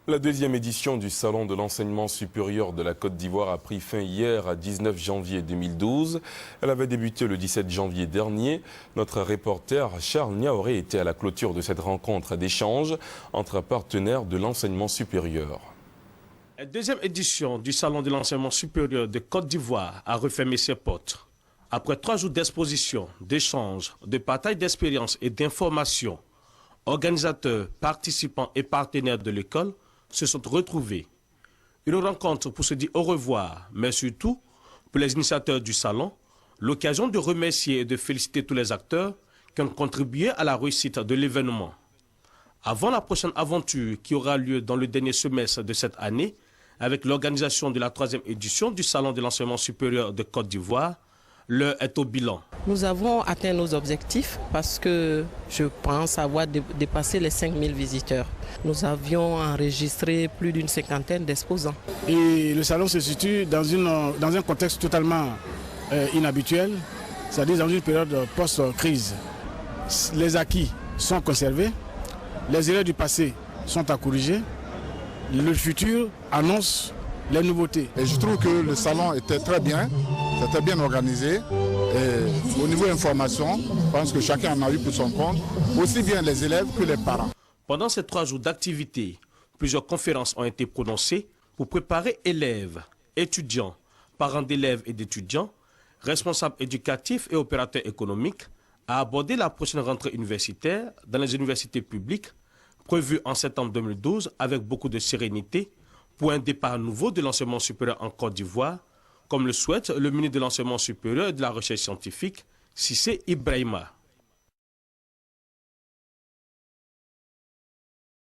La deuxième édition du Salon de l'enseignement supérieur de la Côte d'Ivoire a pris fin hier à 19 janvier 2012. Elle avait débuté le 17 janvier dernier. Notre reporter Charles Niaoré était à la clôture de cette rencontre d'échange entre partenaires de l'enseignement supérieur. La deuxième édition du Salon de l'enseignement supérieur de Côte d'Ivoire a refermé ses portes. Après 3 jours d'exposition, d'échanges, de partage d'expériences et d'informations, organisateurs, participants et partenaires de l'école se sont retrouvés. Une rencontre pour se dire au revoir, mais surtout, pour les initiateurs du salon, l'occasion de remercier et de féliciter tous les acteurs qui ont contribué à la réussite de l'événement. Avant la prochaine aventure qui aura lieu dans le dernier semestre de cette année, avec l'organisation de la 3e édition du Salon de l'enseignement supérieur de Côte d'Ivoire, l'heure est au bilan. Nous avons atteint nos objectifs parce que je pense avoir dépassé les 5000 visiteurs. Nous avions enregistré plus d'une 50aine d'exposants. Et le salon se situe dans un contexte totalement inhabituel, c'est-à-dire dans une période post-crise. Les acquis sont conservés, les erreurs du passé sont à corriger, le futur annonce les nouveautés. Et je trouve que le salon était très bien, c'était bien organisé. Et au niveau information, je pense que chacun en a eu pour son compte, aussi bien les élèves que les parents. Pendant ces 3 jours d'activité, plusieurs conférences ont été prononcées pour préparer élèves, étudiants, parents d'élèves et d'étudiants, responsables éducatifs et opérateurs économiques à aborder la prochaine rentrée universitaire dans les universités publiques, prévue en septembre 2012 avec beaucoup de sérénité pour un départ nouveau de l'enseignement supérieur en Côte d'Ivoire, comme le souhaite le ministre de l'Enseignement supérieur et de la Recherche scientifique, Cissé Ibrahima.